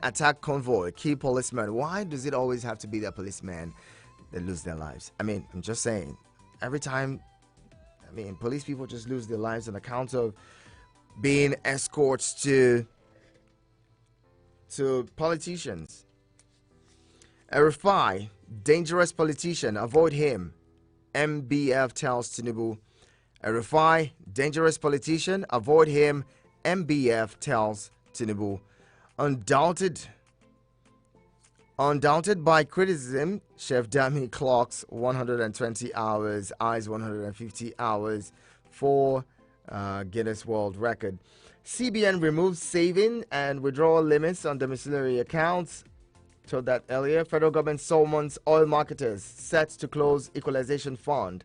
attack convoy, key policemen. Why does it always have to be the policemen that lose their lives? I mean, I'm just saying, every time, I mean, police people just lose their lives on account of being escorts to politicians. Erifai, dangerous politician, avoid him. MBF tells Tinubu. Erifai, dangerous politician, avoid him. MBF tells Tinubu. Undaunted by criticism, Chef Dami clocks 120 hours, eyes 150 hours for Guinness World Record. CBN removes saving and withdrawal limits on domiciliary accounts. Told that earlier. Federal government summons oil marketers set to close equalization fund.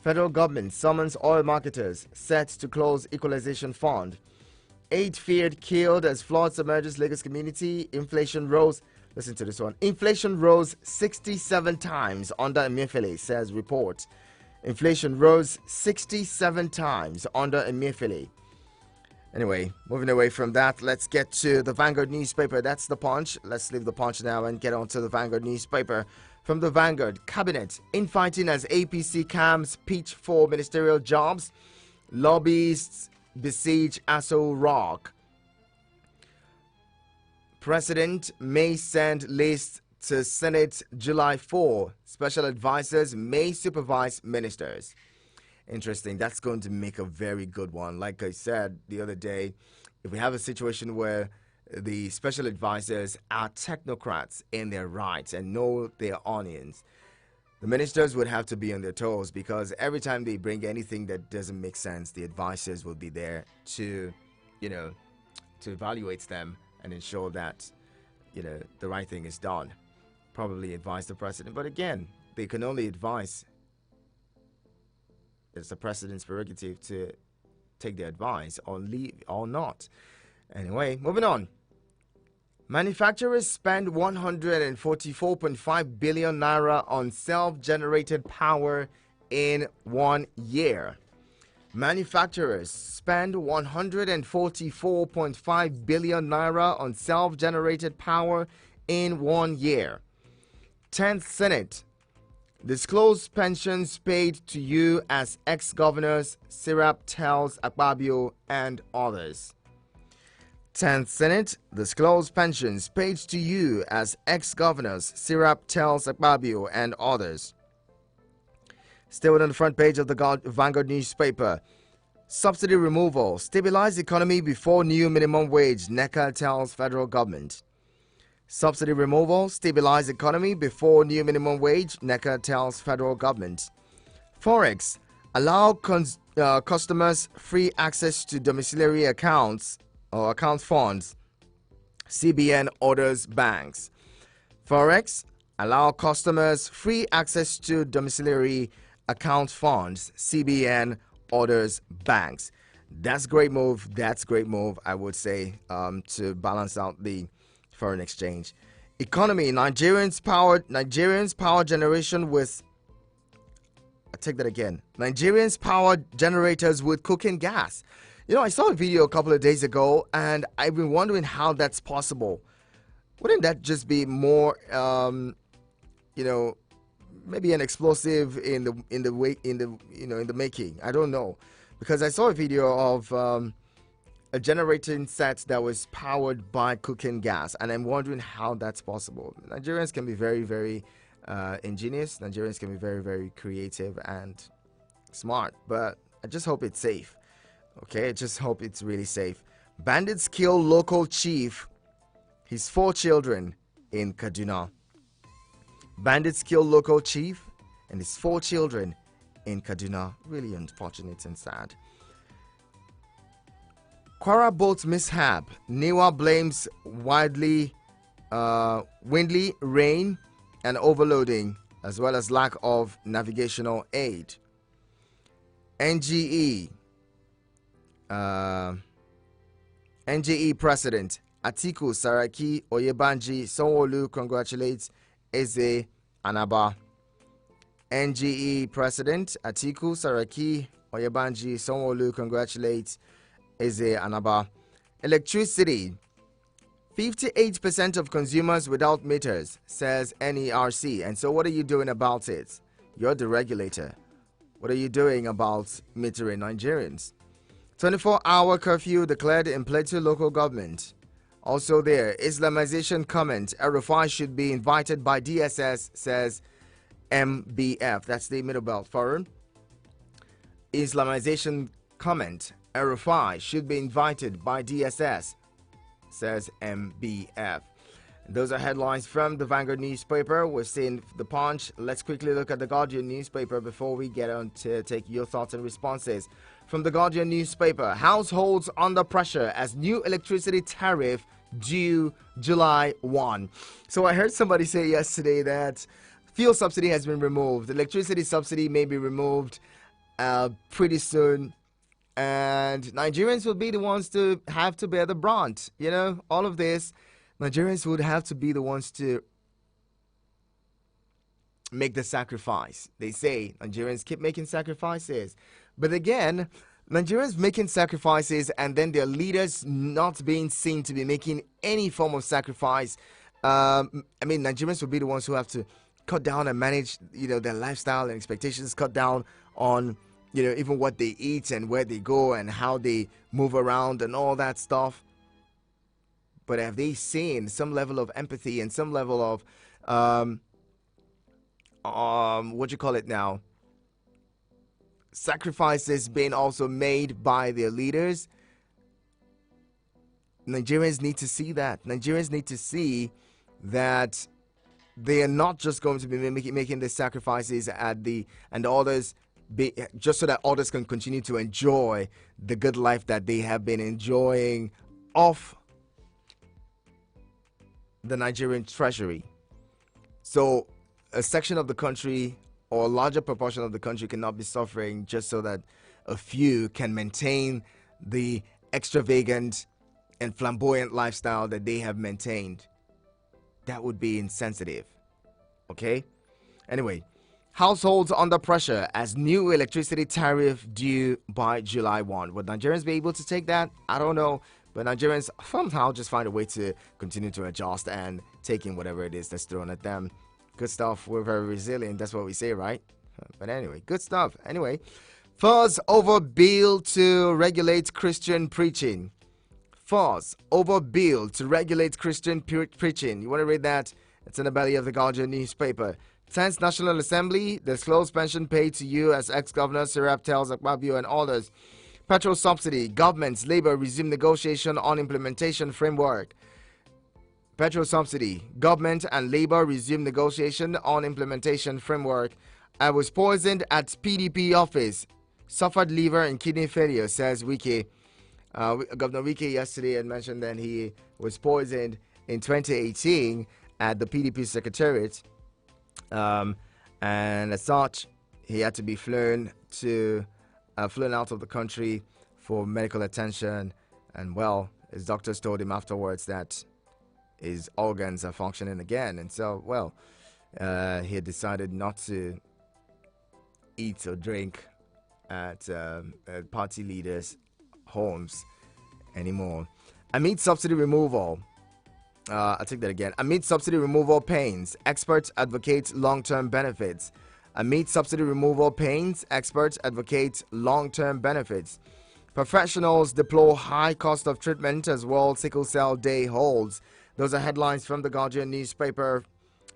Federal government summons oil marketers set to close equalization fund. 8 feared killed as flood submerges Lagos community. Inflation rose. Listen to this one. Inflation rose 67 times under Emefiele, says report. Inflation rose 67 times under Emefiele. Anyway, moving away from that, let's get to the Vanguard newspaper. That's the Punch. Let's leave the Punch now and get on to the Vanguard newspaper. From the Vanguard, Cabinet infighting as APC camps pitch for ministerial jobs. Lobbyists besiege Aso Rock. President may send list to Senate July 4. Special advisors may supervise ministers. Interesting. That's going to make a very good one. Like I said the other day, if we have a situation where the special advisors are technocrats in their rights and know their onions, the ministers would have to be on their toes, because every time they bring anything that doesn't make sense, the advisors will be there to, to evaluate them and ensure that, the right thing is done. Probably advise the president. But again, they can only advise. It's the president's prerogative to take their advice or leave or not. Anyway, moving on. Manufacturers spend 144.5 billion naira on self-generated power in 1 year. Manufacturers spend 144.5 billion naira on self-generated power in 1 year. 10th Senate. Disclose pensions paid to you as ex-governors, Sirap tells Akpabio and others. 10th Senate. Disclose pensions paid to you as ex-governors, Sirap tells Akpabio and others. Still on the front page of the Vanguard newspaper. Subsidy removal. Stabilize economy before new minimum wage, NECA tells federal government. Subsidy removal, stabilize economy before new minimum wage, NECA tells federal government. Forex, allow customers free access to domiciliary accounts or account funds, CBN orders banks. Forex, allow customers free access to domiciliary account funds, CBN orders banks. That's great move. That's great move, I would say, to balance out the foreign exchange. Economy, Nigerians power generation with, I take that again, Nigerians power generators with cooking gas. I saw a video a couple of days ago and I've been wondering how that's possible. Wouldn't that just be more maybe an explosive in the making? I don't know, because I saw a video of a generating set that was powered by cooking gas, and I'm wondering how that's possible. Nigerians can be very, very ingenious. Nigerians can be very, very creative and smart, but I just hope it's safe. Okay, I just hope it's really safe. Bandits kill local chief, his 4 children in Kaduna. Bandits kill local chief and his 4 children in Kaduna. Really unfortunate and sad. Kwara boat mishap. Niwa blames windly rain and overloading, as well as lack of navigational aid. NGE President Atiku Saraki Oyebanji Sanwo-Olu congratulates Eze Anaba. NGE President Atiku Saraki Oyebanji Sanwo-Olu congratulates Eze Anaba. Electricity. 58% of consumers without meters, says NERC. And so what are you doing about it? You're the regulator. What are you doing about metering Nigerians? 24-hour curfew declared in Plateau local government. Also there, Islamization comment. El-Rufai should be invited by DSS, says MBF. That's the Middle Belt Forum. Islamization comment. El-Rufai should be invited by DSS, says MBF. Those are headlines from the Vanguard newspaper. We're seeing the Punch. Let's quickly look at the Guardian newspaper before we get on to take your thoughts and responses. From the Guardian newspaper, households under pressure as new electricity tariff due July 1. So I heard somebody say yesterday that fuel subsidy has been removed. Electricity subsidy may be removed pretty soon. And Nigerians will be the ones to have to bear the brunt. You know, all of this. Nigerians would have to be the ones to make the sacrifice. They say Nigerians keep making sacrifices. But again, Nigerians making sacrifices and then their leaders not being seen to be making any form of sacrifice. Nigerians will be the ones who have to cut down and manage, their lifestyle and expectations, cut down on, even what they eat and where they go and how they move around and all that stuff. But have they seen some level of empathy and some level of, sacrifices being also made by their leaders? Nigerians need to see that. Nigerians need to see that they are not just going to be making the sacrifices and others just so that others can continue to enjoy the good life that they have been enjoying off the Nigerian treasury. So a section of the country or a larger proportion of the country cannot be suffering just so that a few can maintain the extravagant and flamboyant lifestyle that they have maintained. That would be insensitive. Okay? Anyway, households under pressure as new electricity tariff due by July 1. Would Nigerians be able to take that? I don't know. But Nigerians somehow just find a way to continue to adjust and take in whatever it is that's thrown at them. Good stuff. We're very resilient. That's what we say, right? But anyway, good stuff. Anyway, fuzz over bill to regulate Christian preaching. Fuzz over bill to regulate Christian preaching. You want to read that? It's in the belly of the Guardian newspaper. 10th National Assembly disclosed pension paid to you as ex-governor Serap tells Akpabio and others. Petrol subsidy. Governments, Labour resume negotiation on implementation framework. Petrol subsidy. Government and Labour resume negotiation on implementation framework. I was poisoned at PDP office. Suffered liver and kidney failure, says Wike. Governor Wike yesterday had mentioned that he was poisoned in 2018 at the PDP secretariat. And as such, he had to be flown out of the country for medical attention, and his doctors told him afterwards that his organs are functioning again, and so he had decided not to eat or drink at party leaders' homes anymore. Amid subsidy removal, I'll take that again. Amid subsidy removal pains, experts advocate long-term benefits. Amid subsidy removal pains, experts advocate long-term benefits. Professionals deplore high cost of treatment as World Sickle Cell Day holds. Those are headlines from the Guardian newspaper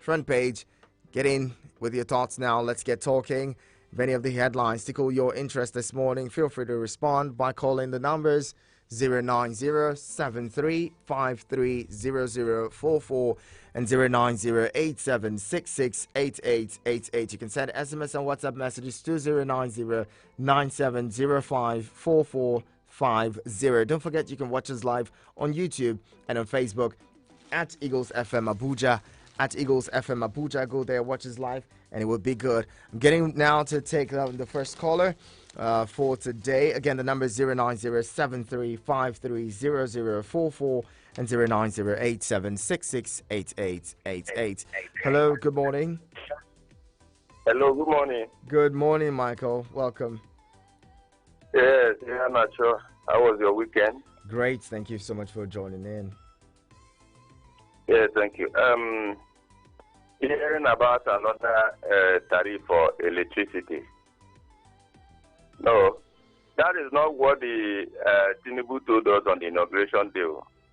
front page. Get in with your thoughts now. Let's get talking. If any of the headlines tickle your interest this morning, feel free to respond by calling the numbers 090-7353-0044 and 090-8766-8888. You can send SMS and WhatsApp messages to 090-9705-4450. Don't forget you can watch us live on YouTube and on Facebook at Eagles FM Abuja. At Eagles FM Abuja. Go there, watch us live, and it will be good. I'm getting now to take the first caller for today. Again, the number is 090-7353-0044 and 090-8766-8888. Hello, good morning. Hello, good morning. Good morning, Michael. Welcome. Yes, I'm not sure. How was your weekend? Great. Thank you so much for joining in. Yes, thank you. Hearing about another tariff for electricity. No, that is not what the Tinubu told us on the inauguration day.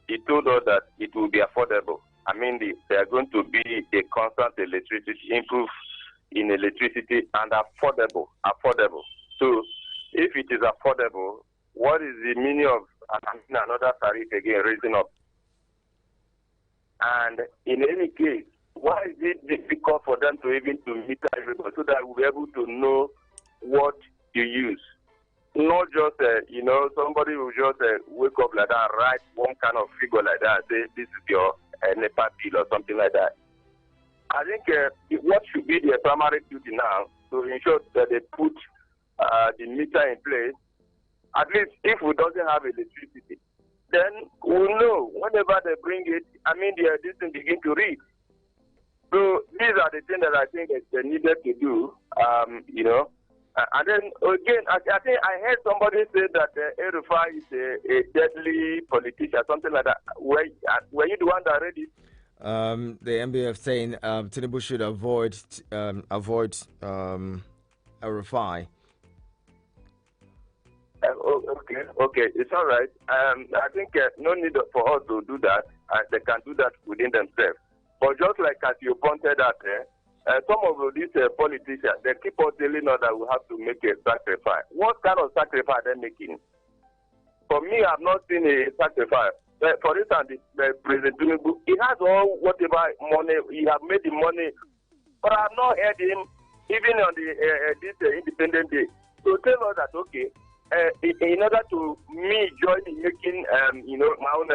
He told us that it will be affordable. I mean, there are going to be a constant electricity improve in electricity and affordable. So, if it is affordable, what is the meaning of another tariff again raising up? And in any case, why is it difficult for them to even to meet everybody so that we'll be able to know what you use? Not just, somebody will just wake up like that, write one kind of figure like that, say this is your NEPA bill or something like that. I think what should be their primary duty now to ensure that they put the meter in place. At least if we doesn't have electricity, then we'll know whenever they bring it, this thing begin to read. So these are the things that I think that they needed to do, And then again, I think I heard somebody say that El-Rufai is a deadly politician, something like that. Were you the one that read it? The MBF saying Tinubu should avoid El-Rufai. Okay, it's all right. I think no need for us to do that. They can do that within themselves. But just like as you pointed out, some of these politicians, they keep on telling us that we have to make a sacrifice. What kind of sacrifice are they making? For me, I've not seen a sacrifice. For instance, the President Tinubu, he has all whatever money, he has made the money, but I've not heard him even on this Independent Day. So tell us that, okay, in order to me join in making my own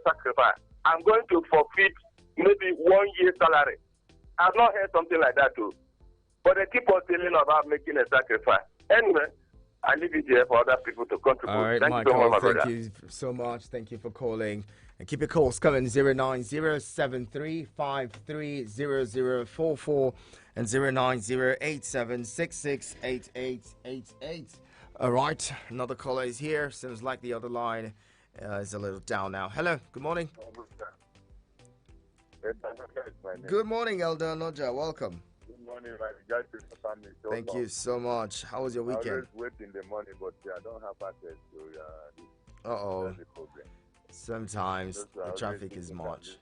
sacrifice, I'm going to forfeit maybe 1 year's salary. I've not heard something like that too. But they keep on telling about making a sacrifice. Anyway, I leave it here for other people to contribute. All right, thank Michael, you so much, thank you so much. Thank you for calling. And keep your calls coming 09073530044 and 09087668888. All right, another caller is here. Seems like the other line is a little down now. Hello, good morning. Good morning, Elder Noja. Welcome. Good morning, my guys. Thank you so much. How was your weekend? I always wait in the morning, but I don't have access to Uh-oh. the problem. Sometimes the traffic is much.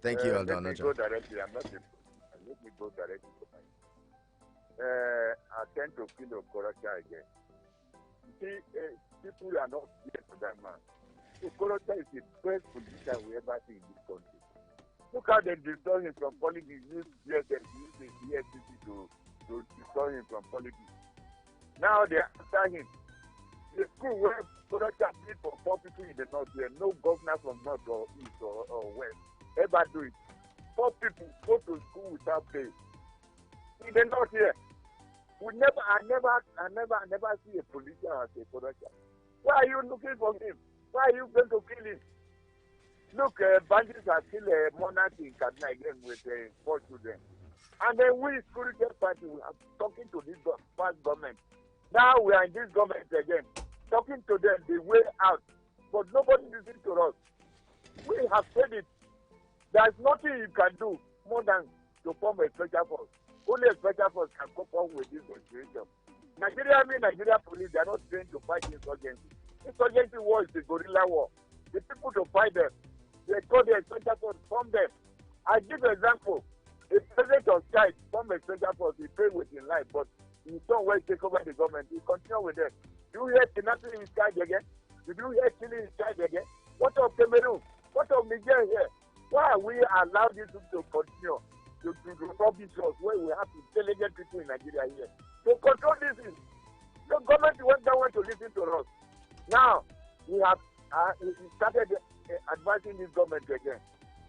Thank you, Elder Let me Noja. go directly. Let me go directly to my. I tend to feel Okorocha again. See, people are not here for that man. Okorocha is the best politician we ever see in this country. Look how they destroy him from politics. Use the EFCC to destroy him from politics. Now they are after him. The school where Okorocha did for 4 people in the north, there no governor from north or east or west ever do it. 4 people go to school without pay. In the north here, I never see a politician as a Okorocha. Why are you looking for him? Why are you going to kill him? Look, bandits are still a monarch in Kaduna again with 4 children. And then we, Security Party, we are talking to this past government. Now we are in this government again, talking to them the way out. But nobody listens to us. We have said it. There's nothing you can do more than to form a special force. Only a special force can cope up with this situation. Nigeria police, they are not trained to fight insurgency. Insurgency war is a guerrilla war. The people to fight them, they call the special force, form them. I give an example. The president of Chad formed a special force, he paid with his life, but in some way take over the government, he continue with them. Do you hear kidnapping in Chad again? Did you hear killing in Chad again? What of Cameroon? What of Niger here? Why are we allowed this to continue to rubbish us where we have intelligent people in Nigeria here? To control this is the government don't want to listen to us. Now, we have started advising this government again.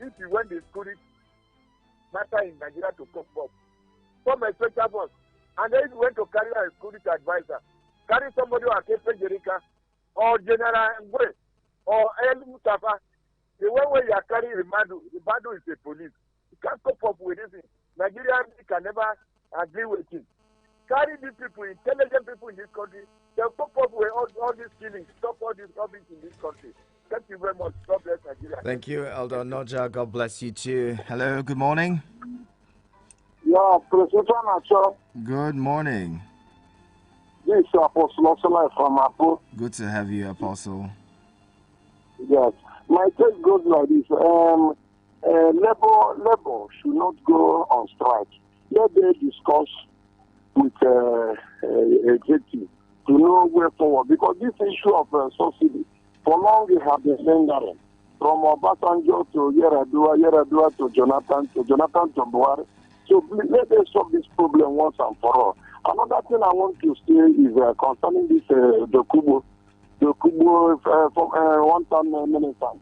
If you want the security matter in Nigeria to cope up, form a special force. And then you went to carry a security advisor, carry somebody like Kepe Jerika, or General Ngwe, or El Mustafa. The one where you are carrying Rimadu is a police. You can't cope up with this. Nigeria can never agree with it. Carry these people, intelligent people in this country, they'll cope up with all these killings, stop all these rubbish in this country. Thank you very much. God bless Nigeria. Thank you, Elder Noja. God bless you too. Hello, good morning. Yeah, President Nacho, Good morning. this is Apostle Osala from Apo. Good to have you, Apostle. Yes, my take goes like this. Labor should not go on strike. Let them discuss with executive to know where forward. Because this issue of subsidy, for long it has been lingering. From Obasanjo to Yeradua to Jonathan to Buhari. So please, let us solve this problem once and for all. Another thing I want to say is concerning this Dokubo from 1 time minister.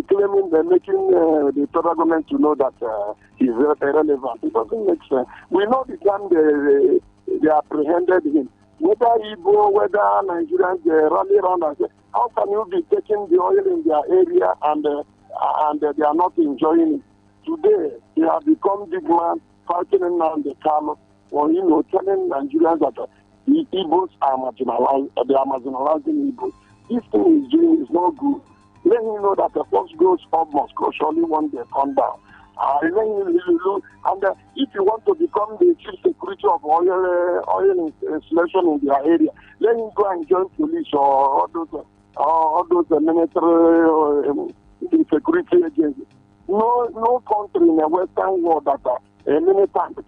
Claiming they're making the federal government to know that he's irrelevant. It doesn't make sense. We know the time they apprehended him. Whether Igbo, whether Nigerians, they rally around and say, how can you be taking the oil in their area and they are not enjoying it? Today, they have become big man fighting around the camel or, telling Nigerians that the Igbos are marginalized, they are marginalizing Igbos. This thing he's doing is not good. Let him know that the first goes up must go surely one day come down. Let him look, and if you want to become the chief security of oil installation in their area, let him go and join police or all those military security agencies. No country in the Western world that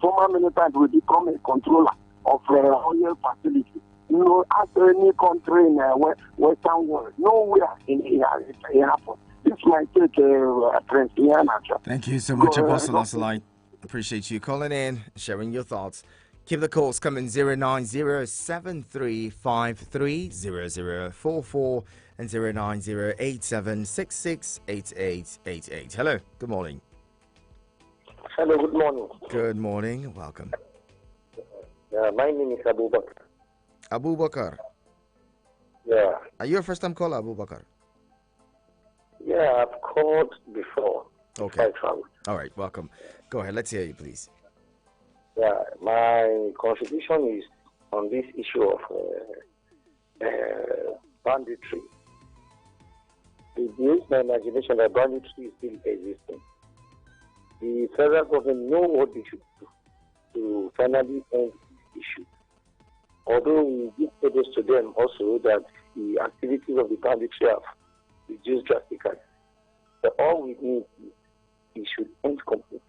former militant will become a controller of oil facility. As any country in the Western world, nowhere in it happens. This might take Prince Ian. Thank you so much, Apostle Osalai. Appreciate you calling in, sharing your thoughts. Keep the calls coming 09073530044 and 09087668888. Hello, good morning. Hello, good morning. Good morning, welcome. My name is Abu Bakr. Abu Bakr. Yeah. Are you a first time caller, Abu Bakr? Yeah, I've called before. Okay. All right, welcome. Go ahead, let's hear you, please. Yeah, my contribution is on this issue of banditry. It is my imagination that banditry is still existing. The federal government know what they should do to finally end this issue. Although we give credit to them also that the activities of the banditry have reduced drastically. But all we need is it should end completely.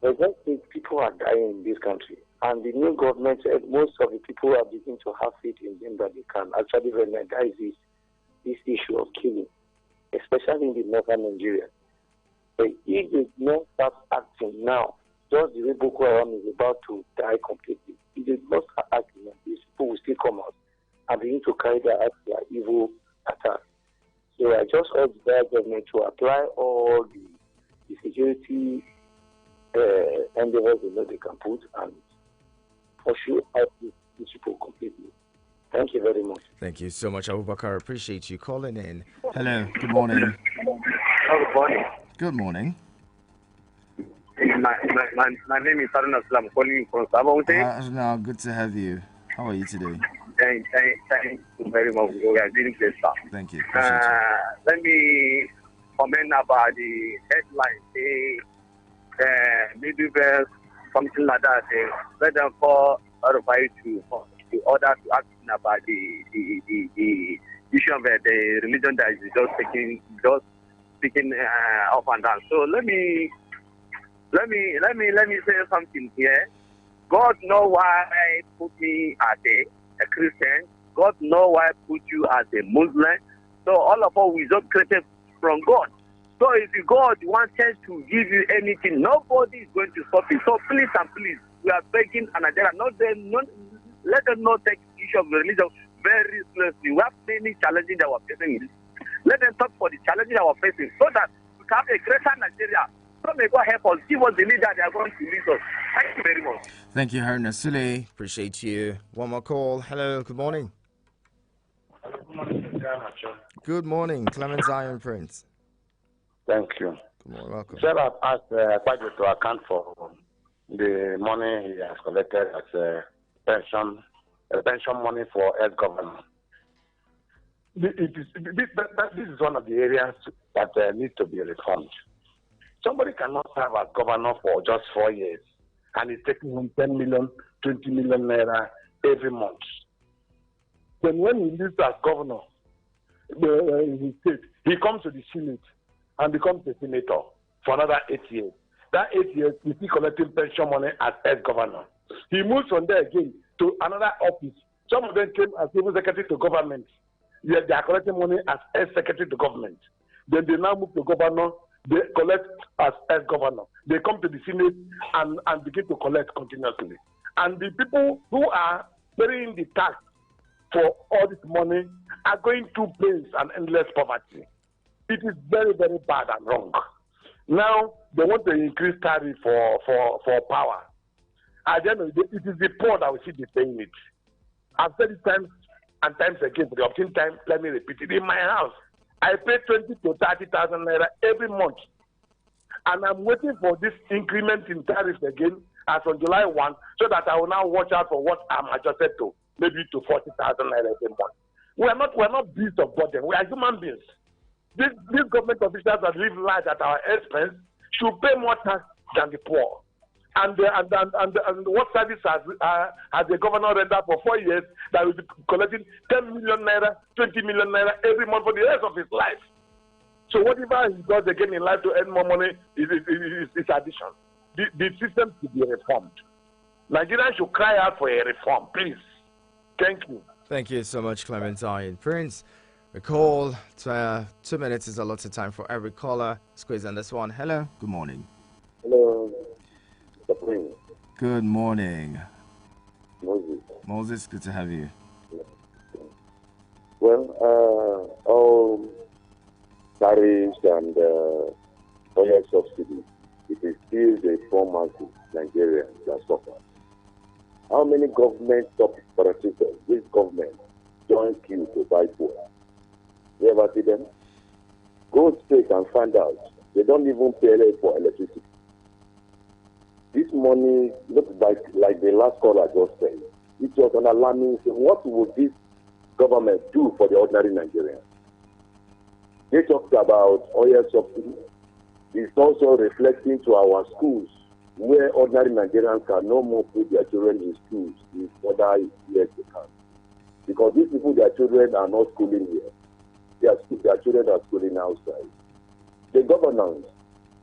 I just think people are dying in this country. And the new government, most of the people are beginning to have faith in them that they can actually recognize this issue of killing, especially in the northern Nigeria. But if they don't start acting now, just the way Boko Haram is about to die completely, if they don't start acting now, these people will still come out and begin to carry out their evil attack. So I just urge the government to apply all the security endeavors they know they can put and pursue out these people completely. Thank you very much. Thank you so much, Abu Bakr. Appreciate you calling in. Hello, good morning. Good morning. Good morning. My name is Harun Aslam, calling you from Sabah. Now, good to have you. How are you today? Thank you very much. We are doing great stuff. Thank you. Let me comment about the headline. Maybe there's something like that. Let them call everybody to order to act about the issue of the religion that is just speaking up and down. So let me say something here. God know why put me as a Christian. God know why put you as a Muslim. So all of us we just created from God. So if God wanted to give you anything, nobody is going to stop it. So please and please, we are begging and let them not take the issue of religion very seriously. We have many challenges that we're facing. Let them talk for the challenges that we're facing so that we can have a greater Nigeria. So may God help us, give us the leader they are going to lead us. Thank you very much. Thank you, Haruna Sule. Appreciate you. One more call. Hello, good morning. Good morning, Clement Zion Prince. Thank you. Good morning, welcome. Sir, I've asked Kwajo to account for the money he has collected as pension money for ex-governor. this is one of the areas that needs to be reformed. Somebody cannot serve as governor for just 4 years and is taking home 10 million, 20 million naira every month. Then when he leaves as governor in his state, he comes to the Senate and becomes a senator for another 8 years. That 8 years, he's still collecting pension money as ex-governor. He moves from there again to another office. Some of them came as civil secretary to government. Yet they are collecting money as ex-secretary to government. Then they now move to governor. They collect as ex-governor. They come to the Senate and begin to collect continuously. And the people who are paying the tax for all this money are going through pains and endless poverty. It is very, very bad and wrong. Now, they want to increase tariff for power. At the end of the day, it is the poor that will see the paying it. I've said it times and times again, for the opportune time, let me repeat it. In my house, I pay 20 to 30,000 naira every month. And I'm waiting for this increment in tariffs again as on July 1, so that I will now watch out for what I'm adjusted to, maybe to 40,000 naira every month. We're not beasts of burden. We are human beings. These government officials that live large at our expense should pay more tax than the poor. And what service has the governor rendered for 4 years that will be collecting 10 million naira, 20 million naira every month for the rest of his life? So whatever he does again in life to earn more money is addition. The system should be reformed. Nigerians should cry out for a reform, please. Thank you. Thank you so much, Clementine Prince. We call 2 minutes is a lot of time for every caller. Squeeze on this one. Hello. Good morning. Hello. Mr. Prince. Good morning. Moses. Moses, good to have you. Well, all tariffs and oil subsidies, it is still the poor masses, Nigerians, that suffer. How many government top operators, this government, join queue to buy fuel? You ever see them? Go straight and find out. They don't even pay for electricity. This money looks like the last caller just said. It was an alarming thing. What would this government do for the ordinary Nigerians? They talked about oil subsidy. It's also reflecting to our schools, where ordinary Nigerians can no more put their children in schools in other years to come. Because these people, their children are not schooling here. Their children are schooling outside. The governance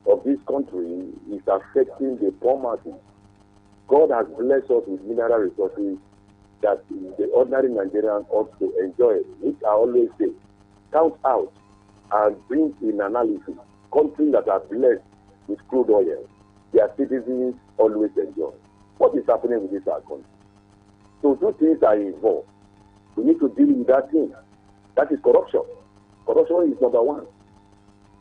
of this country is affecting the poor masses. God has blessed us with mineral resources that the ordinary Nigerians ought to enjoy, which I always say, count out and bring in analysis. Countries that are blessed with crude oil, their citizens always enjoy. What is happening with this our country? So two things are involved. We need to deal with that thing. That is corruption. Corruption is number one.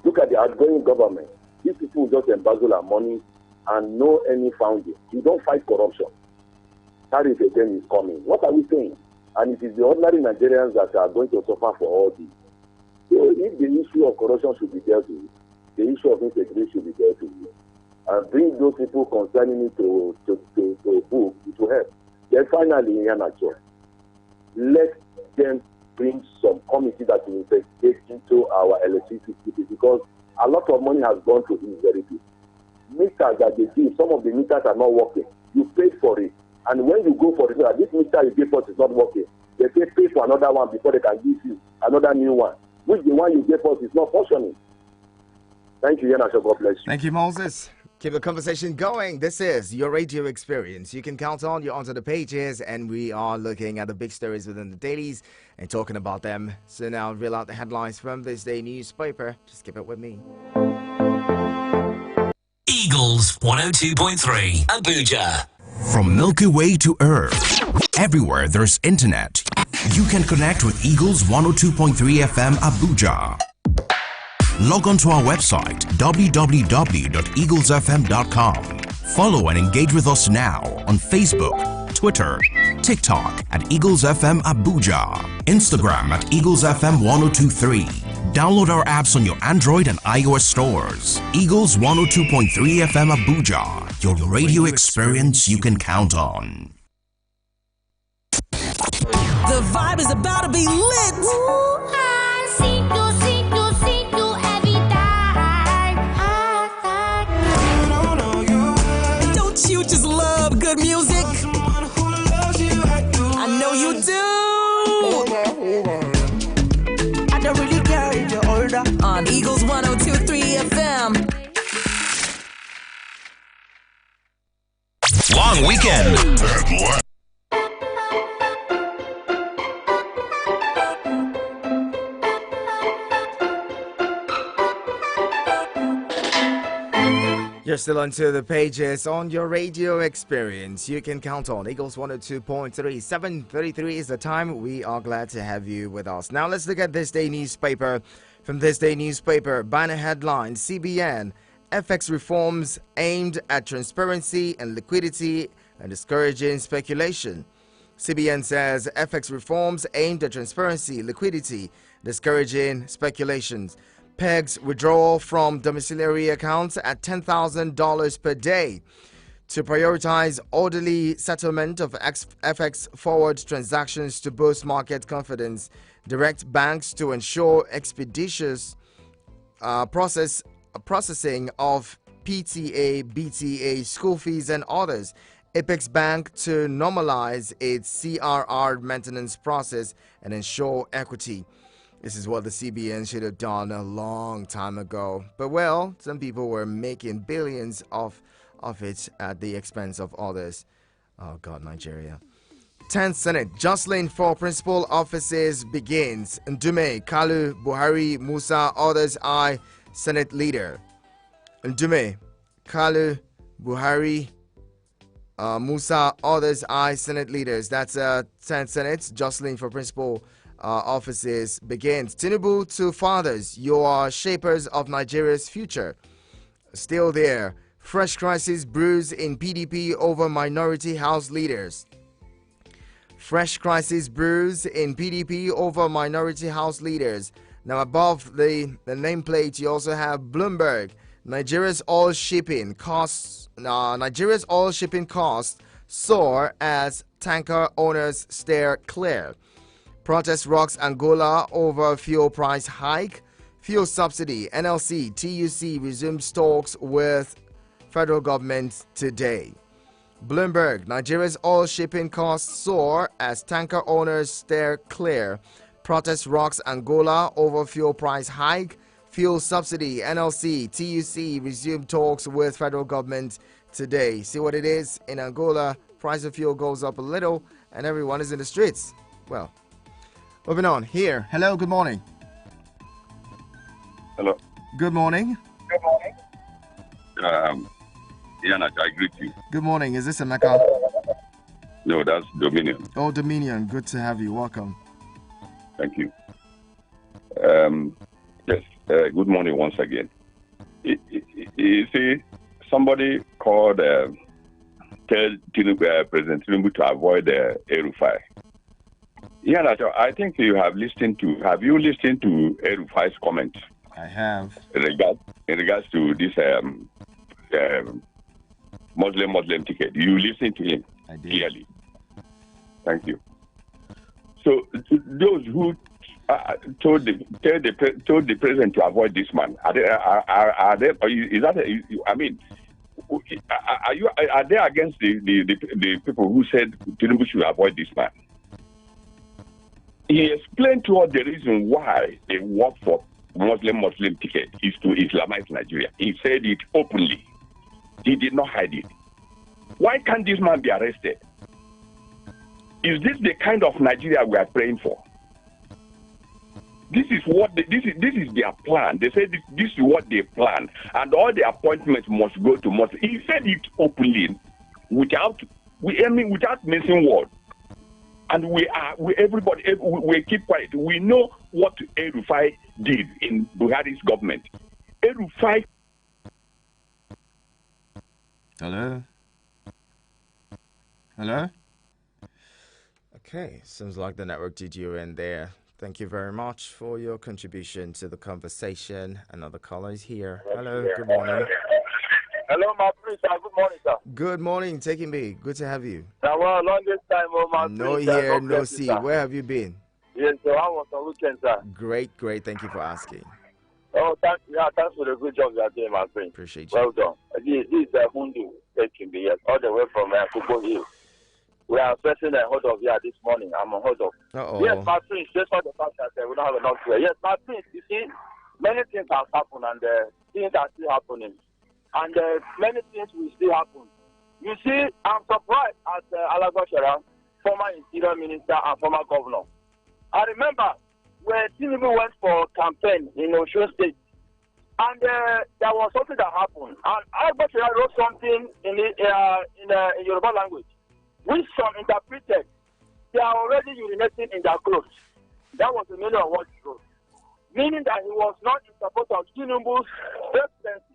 Look at the outgoing government. These people just embezzle our money and no any founding. You don't fight corruption. Tariff again is coming. What are we saying? And it is the ordinary Nigerians that are going to suffer for all this. So if the issue of corruption should be dealt with, the issue of integrity should be dealt with, and bring those people concerning it to a book, it will help. Then finally, in Yanacho, let them bring some committee that will investigate into our electricity, because a lot of money has gone to these very people. Meters that they give, some of the meters are not working. You paid for it. And when you go for it, this meter you gave us is not working. They say pay for another one before they can give you another new one, which the one you gave us is not functioning. Thank you, Yana. God bless you. Thank you, Moses. Keep the conversation going. This is your radio experience. You can count on, you're onto the pages, and we are looking at the big stories within the dailies and talking about them. So now, reel out the headlines from this day newspaper. Just keep it with me. Eagles 102.3 Abuja. From Milky Way to Earth, everywhere there's internet, you can connect with Eagles 102.3 FM Abuja. Log on to our website www.eaglesfm.com. Follow and engage with us now on Facebook, Twitter, TikTok at Eagles FM Abuja, Instagram at Eagles FM 1023. Download our apps on your Android and iOS stores. Eagles 102.3 FM Abuja, your radio experience you can count on. The vibe is about to be lit. Ooh, on Eagles 102.3 FM. Long weekend. You're still onto the pages on your radio experience. You can count on Eagles 102.3. 7:33 is the time. We are glad to have you with us. Now let's look at this day newspaper. From this day newspaper, banner headline: CBN, FX reforms aimed at transparency and liquidity and discouraging speculation. CBN says FX reforms aimed at transparency, liquidity, discouraging speculations. Pegs withdrawal from domiciliary accounts at $10,000 per day to prioritize orderly settlement of FX forward transactions to boost market confidence, direct banks to ensure expeditious processing of PTA, BTA, school fees and others. Apex Bank to normalize its CRR maintenance process and ensure equity. This is what the CBN should have done a long time ago. But well, some people were making billions of it at the expense of others. Oh God, Nigeria. 10th Senate jostling for principal offices begins. Ndume, Kalu, Buhari, Musa, others eye Senate leader. Ndume, Kalu, Buhari, Musa, others eye Senate leaders. That's 10th Senate jostling for principal offices begins. Tinubu to fathers, you are shapers of Nigeria's future. Still there. Fresh crisis brews in PDP over minority house leaders. Fresh crisis brews in PDP over minority house leaders. Now above the nameplate, you also have Bloomberg. Nigeria's oil shipping costs soar as tanker owners steer clear. Protest rocks Angola over fuel price hike. Fuel subsidy. NLC, TUC resumes talks with federal government today. Bloomberg, Nigeria's oil shipping costs soar as tanker owners steer clear. Protest rocks Angola over fuel price hike. Fuel subsidy. NLC, TUC resume talks with federal government today. See what it is? In Angola, price of fuel goes up a little and everyone is in the streets. Well, moving on here. Hello, good morning. Hello. Good morning. Good morning. Yana, I greet you. Good morning. Is this Emeka? No, that's Dominion. Oh, Dominion. Good to have you. Welcome. Thank you. Yes, good morning once again. You see, somebody called President Tinubu to avoid El-Rufai. Yeah, I think you have you listened to El-Rufai's comment? I have. In regards to this Muslim ticket. You listened to him clearly. Thank you. So those who told the president to avoid this man, are they? Is that? I mean, are they against the people who said Tinubu should avoid this man? He explained to us the reason why they work for Muslim ticket is to Islamize Nigeria. He said it openly. He did not hide it. Why can't this man be arrested? Is this the kind of Nigeria we are praying for? This is their plan. They said this is what they plan, and all the appointments must go to Muslim. He said it openly, without missing word. And we keep quiet. We know what El-Rufai did in Buhari's government. El-Rufai. Hello? Okay, seems like the network did you in there. Thank you very much for your contribution to the conversation. Another caller is here. Hello, good morning. Hello, my prince. Good morning, sir. Good morning, Taking Me. Good to have you. Well, longest time, my no prince. Here, no see. Sir. Where have you been? Yes, so I was on weekend, sir. Great. Thank you for asking. Oh, thanks for the good job you are doing, my friend. Appreciate you. Well done. This is Hundu Taking Me, yes, all the way from Kubo Hill. We are pressing a hold of here this morning. I'm on hold of. Uh-oh. Yes, my prince, just for the fact that we don't have enough to. Yes, my prince, you see, many things have happened, and things are still happening. And many things will still happen. You see, I'm surprised at Alagbashara, former interior minister and former governor. I remember when Tinubu went for campaign in Osun State, and there was something that happened. And Alagbashara wrote something in Yoruba language, which some interpreted they are already urinating in their clothes. That was the meaning of what he wrote. Meaning that he was not in support of Tinubu's presidency.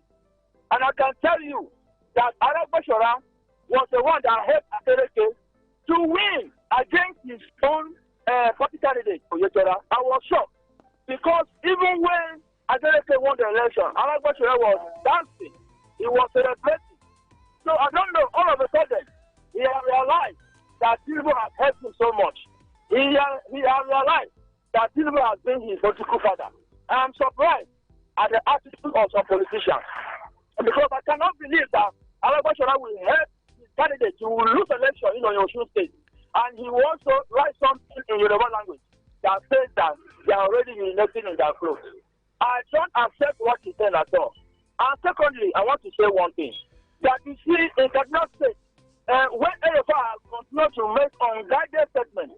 And I can tell you that Alagbashara was the one that helped Adeleke to win against his own party candidate, Oyetora. I was shocked because even when Adeleke won the election, Alagbashara was dancing. He was celebrating. So I don't know, all of a sudden, he has realized that Tinubu has helped him so much. He has realized that Tinubu has been his political father. I am surprised at the attitude of some politicians. Because I cannot believe that Alagbashara will help his candidate to lose election in Osun State. And he will also write something in Yoruba language that says that they are already urinating in their clothes. I don't accept what he said at all. And secondly, I want to say one thing. That you see in Kaduna State, when AFR has continued to make unguided statements,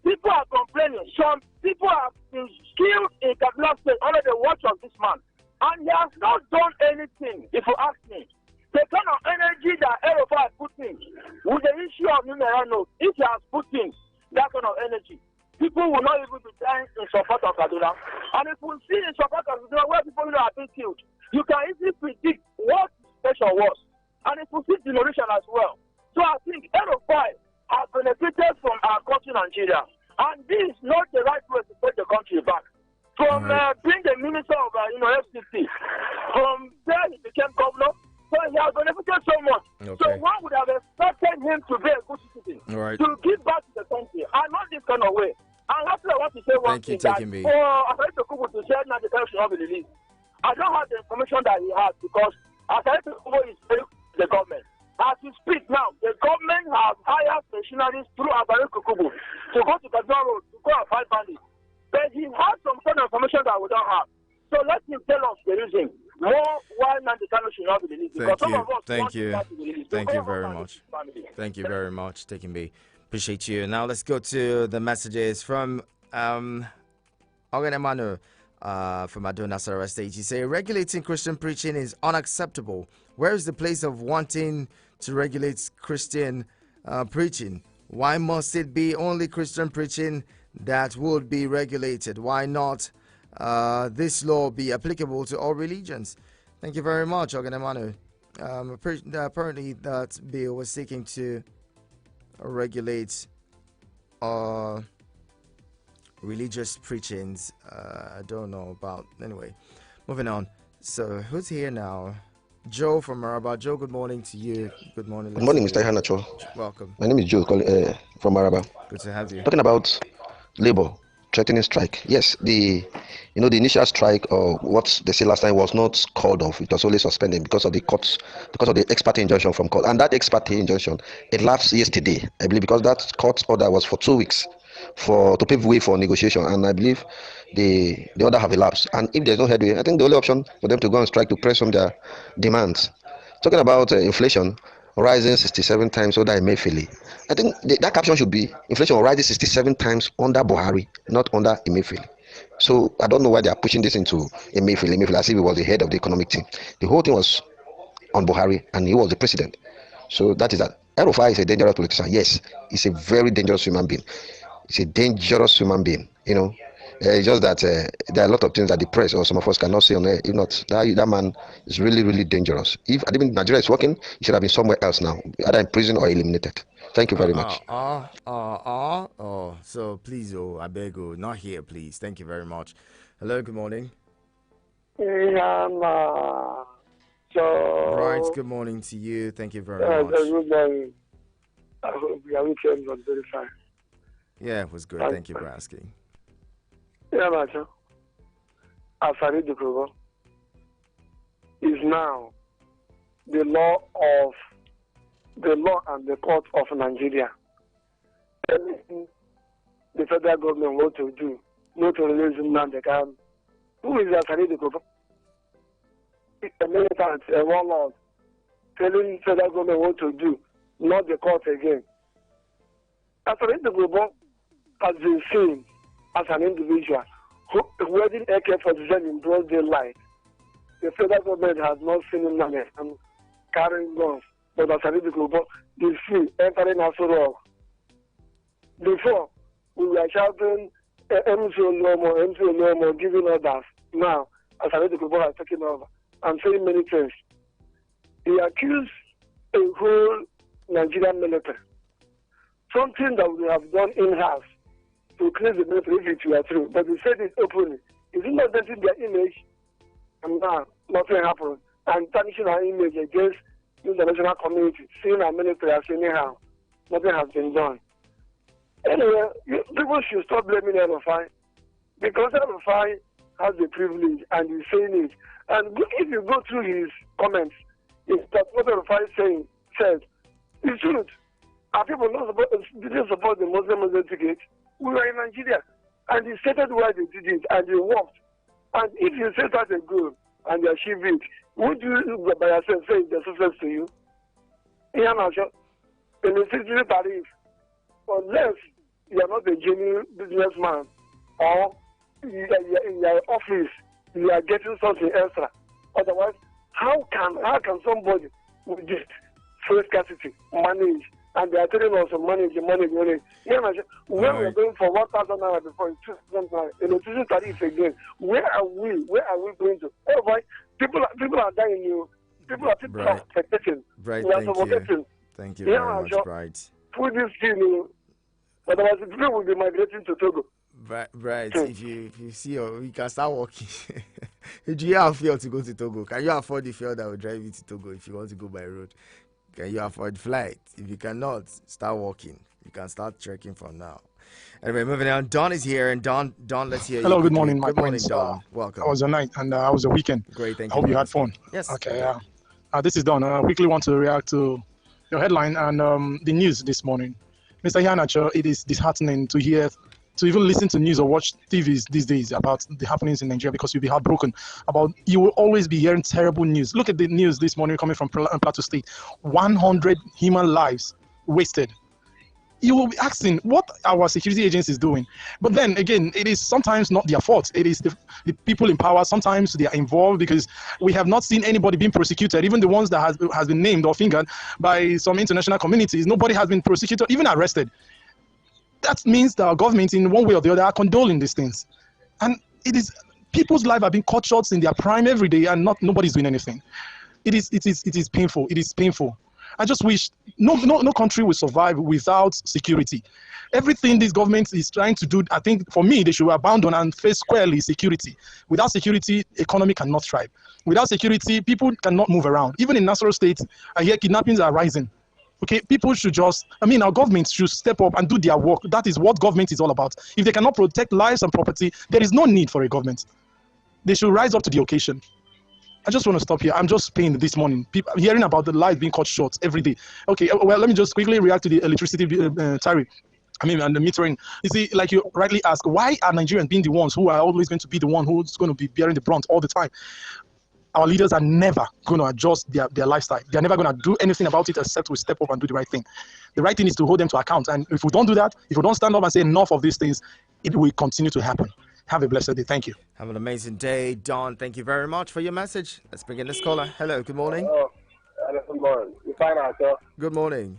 people are complaining. Some people have been killed in Kaduna State under the watch of this man. And he has not done anything, if you ask me. The kind of energy that AFR has put in with the issue of Numerano, if he has put in that kind of energy, people will not even be dying in support of Kaduna. And if we see in support of Kaduna where people are being killed, you can easily predict what the situation was. And if we see demolition as well. So I think AFR has benefited from our country, Nigeria. And this is not the right way to take the country back. From being the minister of FCC, from there he became governor. So he has benefited so much. Okay. So one would have expected him to be a good citizen, to give back to the country, and not this kind of way. And lastly, I want to say one thing that for Asari Dokubo to say that the title should not be released. I don't have the information that he has because Asari Dokubo is the government. As we speak now, the government has hired stationaries through Asari Dokubo to go to Kaduna Road to go and fight bandits. But he has some kind of information that we don't have. So let him tell us the reason. More why Nnamdi Kanu should not be released. Thank you very much. Thank you very much, Taking Me. Appreciate you. Now let's go to the messages from Ogen Emmanuel from Ado Nasarawa State. He said, regulating Christian preaching is unacceptable. Where is the place of wanting to regulate Christian preaching? Why must it be only Christian preaching that would be regulated? Why not this law be applicable to all religions? Thank you very much, Ogen Emmanuel. Apparently that bill was seeking to regulate religious preachings. I don't know about. Anyway, moving on. So who's here now? Joe from Maraba. Joe, good morning to you. Good morning. Good morning, Mr. Hanacho. Welcome. My name is Joe from Maraba. Good to have you. Talking about labor threatening strike. Yes, the initial strike or what they said last time was not called off. It was only suspended because of the courts, because of the ex parte injunction from court. And that ex parte injunction, it lapsed yesterday, I believe, because that court order was for 2 weeks to pave way for negotiation. And I believe the order have elapsed. And if there's no headway, I think the only option for them to go on strike to press on their demands. Talking about inflation rising 67 times under Emefiele, I think that caption should be inflation rising 67 times under Buhari, not under Emefiele. So I don't know why they are pushing this into Emefiele as if he was the head of the economic team. The whole thing was on Buhari and he was the president. So that is that. El-Rufai is a dangerous politician. Yes, he's a very dangerous human being. He's a dangerous human being, It's just that there are a lot of things that the press or some of us cannot say on air. If not, that man is really, really dangerous. If I didn't Nigeria is working, he should have been somewhere else now, either in prison or eliminated. Thank you very much. So please, I beg you, not here, please. Thank you very much. Hello, good morning. Right, good morning to you. Thank you very much. Good morning. I hope your weekend was very fine. Yeah, it was good. Thank you for asking. Yeah, Macho. Asari Dokubo is now the law and the court of Nigeria. Anything the federal government wants to do, not to release Nnamdi Kanu Who is Asani Dokubo? A militant, a warlord, telling federal government what to do, not the court again. Asani Dokubo has been seen as an individual who wearing AK-47 in broad daylight. The federal government has not seen him and carrying guns, but Asani Dokubo is free, entering Aso Rock. Before, we were shouting MC Olomo, giving orders. Now, Asani Dokubo has taken over and saying many things. He accused a whole Nigerian military. Something that we have done in-house to create the military if it were true. But he said it openly. Is it not getting their image? And now, nothing happened. And tarnishing our image against the international community, seeing our military as anyhow. Nothing has been done. Anyway, people should stop blaming El-Rufai, because El-Rufai has the privilege and he's saying it. And if you go through his comments, it's that what El-Rufai said is truth. Our people didn't support the Muslim ticket. We were in Nigeria, and he stated why they did it, and they worked. And if you set out a goal and you achieve it, would you by yourself say it's success to you? In a necessary tariff, unless you are not a genuine businessman or in your office you are getting something extra. Otherwise, how can somebody with this fuel scarcity manage? And they are telling us to manage. When we're going for 1,000 naira before 2,000 naira, electricity tariff again. Where are we going to? Oh, people are dying. People are protecting. Right, we are suffocating. Thank you very much, Bright. Put this thing. Otherwise, the people will be migrating to Togo. Right. If you see, you can start walking. Do you have fuel to go to Togo? Can you afford the fuel that will drive you to Togo if you want to go by road? Can you afford flight? If you cannot, start walking. You can start trekking from now. Anyway, moving on. Don is here, and Don, let's hear you. Hello, good morning, my Good morning, friends. Don. Welcome. How was your night and how was your weekend? Great, thank you. you. I hope you had fun. Yes. Okay, this is Don. I quickly want to react to your headline and the news this morning. Mr. Iheanacho, it is disheartening to even listen to news or watch TVs these days about the happenings in Nigeria, because you'll be heartbroken you will always be hearing terrible news. Look at the news this morning coming from Plateau State. 100 human lives wasted. You will be asking what our security agencies doing. But then again, it is sometimes not their fault. It is the people in power. Sometimes they are involved, because we have not seen anybody being prosecuted. Even the ones that has been named or fingered by some international communities, nobody has been prosecuted, even arrested. That means that our government, in one way or the other, are condoling these things. And it is people's lives are being cut short in their prime every day, and nobody's doing anything. It is painful. It is painful. I just wish no country will survive without security. Everything this government is trying to do, I think for me, they should abandon and face squarely security. Without security, economy cannot thrive. Without security, people cannot move around. Even in Nasarawa State, I hear kidnappings are rising. Okay, people should our government should step up and do their work. That is what government is all about. If they cannot protect lives and property, there is no need for a government. They should rise up to the occasion. I just want to stop here. I'm just pained this morning. Hearing about the lives being cut short every day. Okay, well, let me just quickly react to the electricity tariff. And the metering. You see, like you rightly ask, why are Nigerians being the ones who are always going to be the one who's going to be bearing the brunt all the time? Our leaders are never going to adjust their lifestyle. They're never going to do anything about it except we step up and do the right thing. The right thing is to hold them to account. And if we don't do that, if we don't stand up and say enough of these things, it will continue to happen. Have a blessed day. Thank you. Have an amazing day, Don. Thank you very much for your message. Let's bring in this caller. Hello, good morning. Good morning. You fine, sir? Good morning.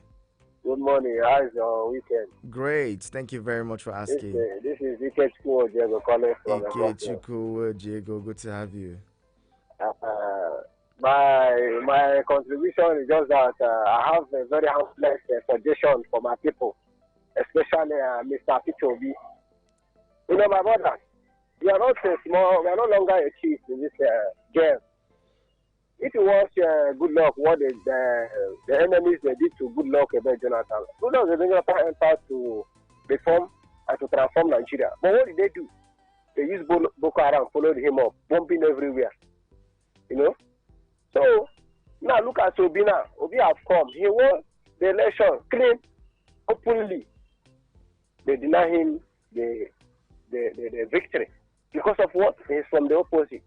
Good morning. How is your weekend? Great. Thank you very much for asking. This is Ikechukwu Diego calling from Ikechukwu Diego, good to have you. My contribution is just that I have a very humble suggestion for my people, especially Mr. Pichobi. You know, my brother, we are not we are no longer a chief in this game. If you watch Good Luck, what the enemies they did to Good Luck about Jonathan. Good Luck, Jonathan entered to reform and to transform Nigeria. But what did they do? They used Boko Haram, followed him up, bombing everywhere. You know? So, now look at Obi now. Obi have come. He won the election clean, openly. They deny him the victory. because of what is from the opposite.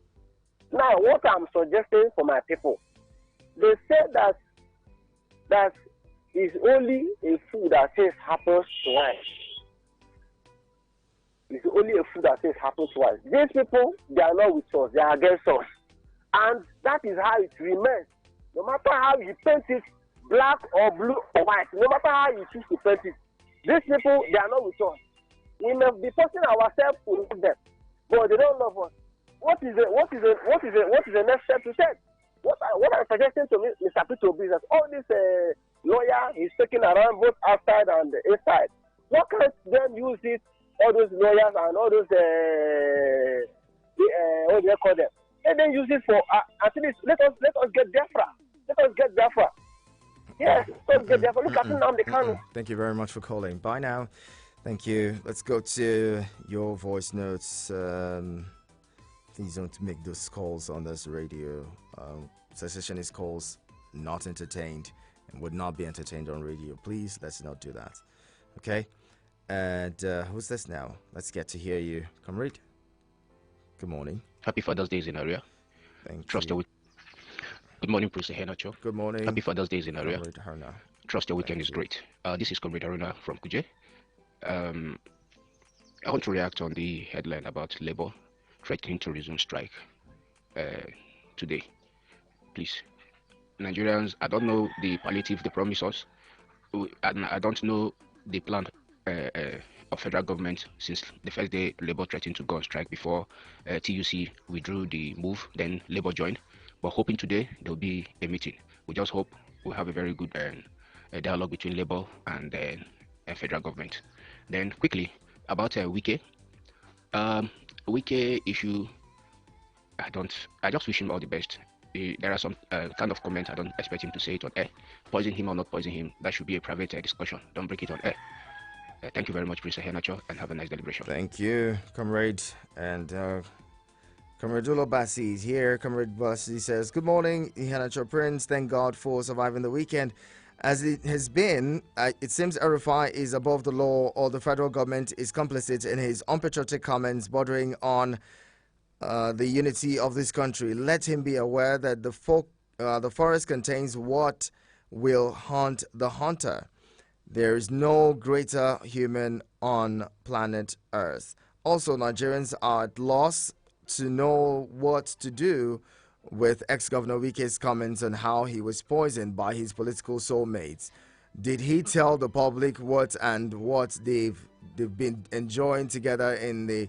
Now, what I'm suggesting for my people, they say that is only a fool that says happens twice. It's only a fool that says happens twice. These people, they are not with us, they are against us. And that is how it remains. No matter how you paint it, black or blue or white, no matter how you choose to paint it, these people, they are not with us. We may be forcing ourselves to love them, but they don't love us. What is the next step to take? What I'm suggesting to Mr. Peter Obi is that all this lawyer he's taking around both outside and inside, why can't them use it? All those lawyers and all those what do you call them? And then use it for at least let us get Biafra. Let us get Biafra. Yes, let us get Biafra. Look at Nnamdi Kanu. Thank you very much for calling. Bye now. Thank you. Let's go to your voice notes. Please don't make those calls on this radio. Secessionist calls not entertained and would not be entertained on radio. Please, let's not do that. Okay? And who's this now? Let's get to hear you. Comrade. Good morning. Happy Father's Day in area. Trust you. Good morning, Prince Henacho. Good morning. Happy Father's Day in area. Haruna. Trust your weekend is great. This is Comrade Haruna from Kuje. I want to react on the headline about Labour threatening to resume strike today. Please, Nigerians, I don't know the palliative they promise us, and I don't know the plan of federal government since the first day Labour threatened to go on strike before TUC withdrew the move, then Labour joined. But hoping today there will be a meeting. We just hope we'll have a very good dialogue between Labour and federal government. Then quickly about Wike. Wike issue, I just wish him all the best. There are some kind of comments I don't expect him to say it on air. Poison him or not poison him, that should be a private discussion. Don't break it on air. Thank you very much, Prince Henacho, and have a nice deliberation. Thank you, Comrade. And Comrade Ulo Bassi is here. Comrade Bassi says, good morning, Henacho Prince. Thank God for surviving the weekend. As it has been, it seems El-Rufai is above the law, or the federal government is complicit in his unpatriotic comments bordering on the unity of this country. Let him be aware that the forest contains what will haunt the hunter. There is no greater human on planet Earth. Also, Nigerians are at loss to know what to do with ex-Governor Wike's comments on how he was poisoned by his political soulmates. Did he tell the public what they've been enjoying together in the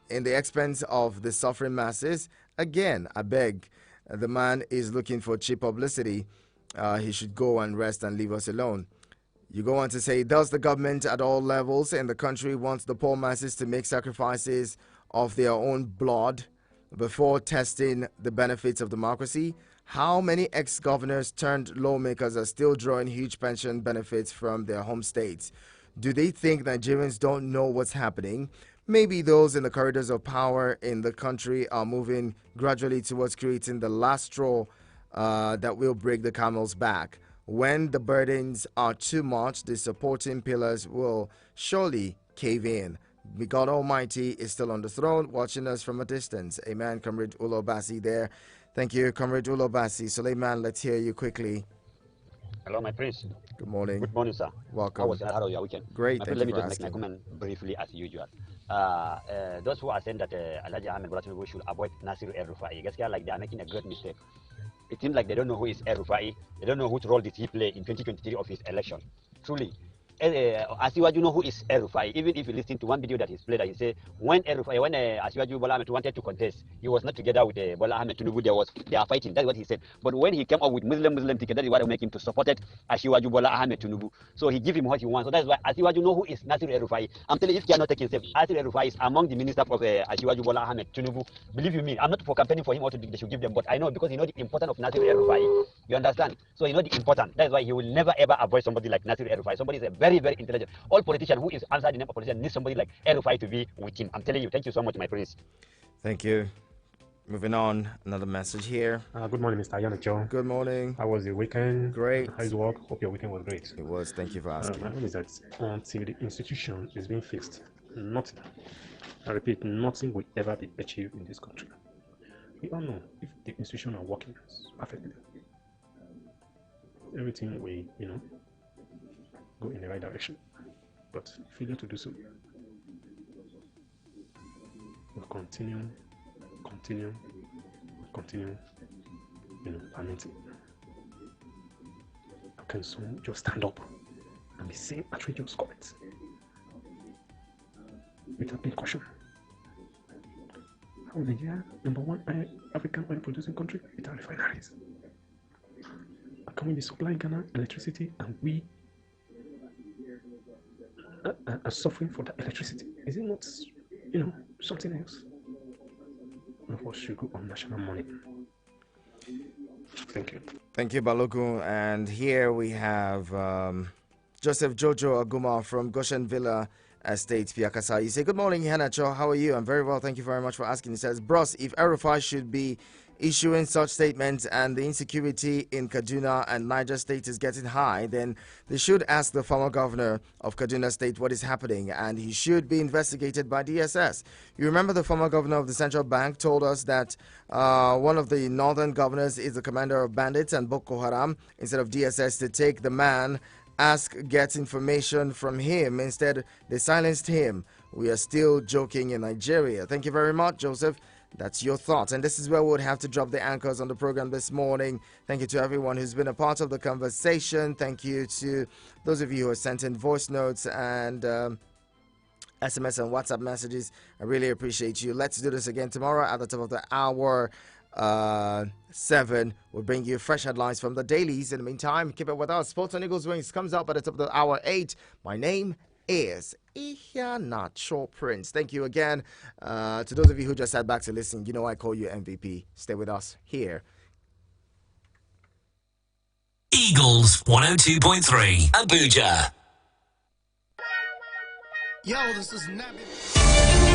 expense of the suffering masses? Again, I beg, the man is looking for cheap publicity. He should go and rest and leave us alone. You go on to say, does the government at all levels in the country want the poor masses to make sacrifices of their own blood before testing the benefits of democracy? How many ex-governors turned lawmakers are still drawing huge pension benefits from their home states? Do they think Nigerians don't know what's happening? Maybe those in the corridors of power in the country are moving gradually towards creating the last straw that will break the camel's back. When the burdens are too much, the supporting pillars will surely cave in. God Almighty is still on the throne, watching us from a distance. Amen, Comrade Ulo Bassi there. Thank you, Comrade Ulo Bassi. Suleiman, let's hear you quickly. Hello, my prince. Good morning. Good morning, sir. Welcome. How was your weekend? Great, Let me just make my comment briefly as usual. Those who are saying that Alhaji Ahmed Bola Tinubu should avoid Nasir El-Rufai, like they are making a great mistake. It seems like they don't know who is El-Rufai. They don't know which role did he play in 2023 of his election. Truly. Asiwaju know who is El-Rufai. Even if you listen to one video that he's played, that he said when Asiwaju Bola Ahmed wanted to contest, he was not together with Bola Ahmed Tinubu. They are fighting. That's what he said. But when he came up with Muslim ticket, that is what make him to support Asiwaju Bola Ahmed Tinubu. So he give him what he wants. So that's why Asiwaju know who is Nasir El-Rufai. I'm telling you, if you are not taking safe, Nasir El-Rufai is among the ministers of Asiwaju Bola Ahmed Tinubu. Believe you me, I'm not for campaigning for him or they should give them, but I know because he know the importance of Nasir El-Rufai. You understand? So he know the importance. That's why he will never ever avoid somebody like Nasir El-Rufai. Somebody is a very, very intelligent. All politicians who is answered the name of politician need somebody like El-Rufai to be with him. I'm telling you. Thank you so much, my prince. Thank you. Moving on, another message here. Good morning, Mr. Yanacho. Good morning. How was your weekend? Great. How's work? Hope your weekend was great. It was. Thank you for asking. My own is that until the institution is being fixed, nothing, I repeat, nothing will ever be achieved in this country. We all know if the institution are working perfectly, everything will, go in the right direction. But failure to do so will continue, lamenting. How can someone just stand up and be saying outrageous comments without being cautioned? How Nigeria, number one African oil producing country without refineries? How can we be supplying Ghana electricity and we are suffering for that electricity? Is it not, something else? Of course, should go on national money. Thank you. Thank you, Balogun. And here we have Joseph Jojo Aguma from Goshen Villa Estate, Piakasa. You say, good morning, Hanacho. How are you? I'm very well. Thank you very much for asking. He says, Bros, if El-Rufai should be issuing such statements and the insecurity in Kaduna and Niger State is getting high, then they should ask the former governor of Kaduna State what is happening, and he should be investigated by DSS. You remember the former governor of the central bank told us that one of the northern governors is the commander of bandits and Boko Haram. Instead of DSS to take the man, get information from him. Instead, they silenced him. We are still joking in Nigeria. Thank you very much, Joseph. That's your thoughts. And this is where we would have to drop the anchors on the program this morning. Thank you to everyone who's been a part of the conversation. Thank you to those of you who have sent in voice notes and SMS and WhatsApp messages. I really appreciate you. Let's do this again tomorrow at the top of the hour. 7 will bring you fresh headlines from the dailies. In the meantime, keep it with us. Sports on Eagles Wings comes up at the top of the hour 8. My name is Iheanacho Prince. Thank you again to those of you who just sat back to listen. You know I call you MVP. Stay with us here. Eagles 102.3 Abuja. Yo, this is Nabi.